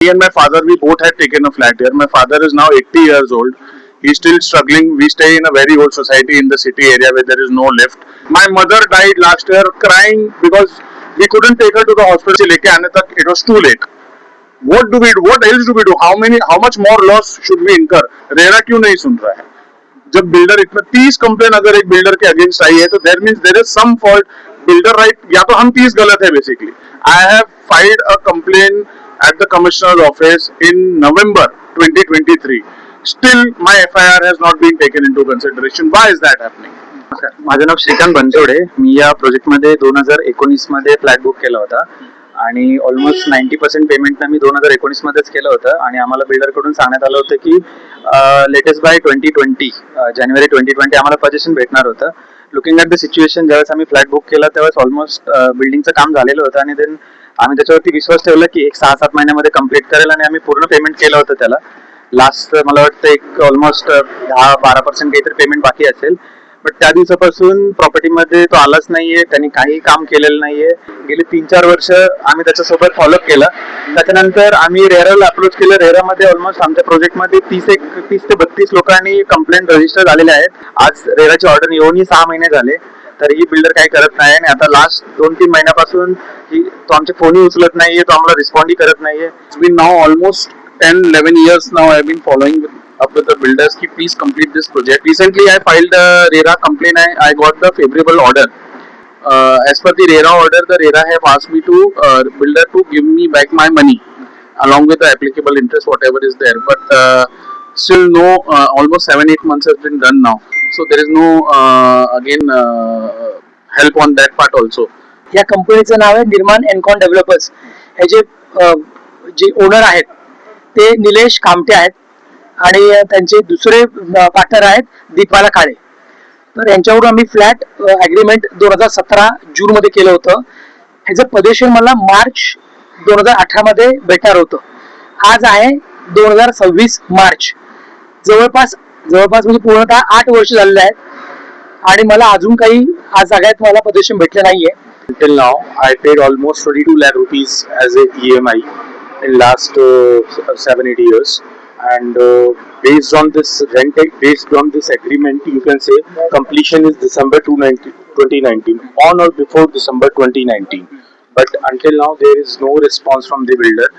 Me and my father, we both had taken a flat here. My father is now 80 years old. He's still struggling. We stay in a very old society in the city area where there is no lift. My mother died last year crying because we couldn't take her to the hospital. लेके आने तक it was too late. What do we do? What else do we do? How much more loss should we incur? RERA क्यों नहीं सुन रहा है? जब builder इतना 30 कंप्लेन अगर एक बिल्डर के अगेंस्ट आई है तो there means there is some fault. Builder right या तो हम 30 गलत है basically. I have filed a complain at the commissioner's office in November 2023. Still my FIR has not been taken into consideration. Why is that happening? माझं नाव श्रीकांत बनसोडे. मी या प्रोजेक्टमध्ये 2019 मध्ये flat book केला होता आणि ऑलमोस्ट 90% पेमेंट मी 2019 मध्येच केलं होतं आणि आम्हाला बिल्डरकडून सांगण्यात आलं होतं की लेटेस्ट बाय 2020 जानेवारी 2020 आम्हाला पोझिशन भेटणार होतं. लुकिंग ॲट द सिच्युएशन ज्यावेळेस आम्ही फ्लॅट बुक केला त्यावेळेस ऑलमोस्ट बिल्डिंगचं काम झालेलं होतं आणि देन आम्ही त्याच्यावरती विश्वास ठेवला की एक 6-7 महिन्यामध्ये कम्प्लीट करेल आणि आम्ही पूर्ण पेमेंट केलं होतं त्याला. लास्ट मला वाटतं एक ऑलमोस्ट 10-12% काहीतरी पेमेंट बाकी असेल. बट त्या दिवसापासून प्रॉपर्टीमध्ये तो आलाच नाहीये, त्यांनी काही काम केलेलं नाहीये. गेली 3-4 वर्ष आम्ही त्याच्यासोबत फॉलोअप केलं. त्याच्यानंतर आम्ही रेराला अप्रोच केलं. रेरामध्ये ऑलमोस्ट आमच्या प्रोजेक्टमध्ये 30 ते 32 लोकांनी कंप्लेंट रजिस्टर झालेले आहेत. आज रेराची ऑर्डर येऊनही 6 महिने झाले तरीही बिल्डर काही करत नाही आणि आता लास्ट 2-3 महिन्यापासून तो आमचे फोनही उचलत नाहीये, तो आम्हाला रिस्पॉन्डही करत नाहीये. It's been now almost 10-11 years now I've been following up with the builders ki please complete this project. Recently I filed a RERA complaint. I got the favorable order. As per the RERA order, the RERA have asked me to builder to give me back my money along with the applicable interest whatever is there. But still no, almost 7-8 months has been done now. So there is no again help on that part also. या कंपनीचं नाव आहे निर्माण एनकॉन developers. हे जे owner आहेत ते निलेश कामटे आहेत आणि त्यांचे दुसरे पार्टनर आहेत दीपाला काळे. तर यांच्यावरून आम्ही फ्लॅट ॲग्रीमेंट 2017 जूनमध्ये केलं होतं. ह्याचं पजेशन मला मार्च 2018 मध्ये भेटणार होतं. आज आहे 2026 मार्च. जवळपास म्हणजे पूर्णतः 8 वर्ष झालेले आहेत आणि मला अजून काही आज जागेत मला पजेशन भेटलं नाहीये. Until now, I paid almost 22 lakh rupees as a EMI in last 7-8 years, and based on this based on this agreement, you can say completion is December 2019, on or before December 2019. But until now, there is no response from the builder.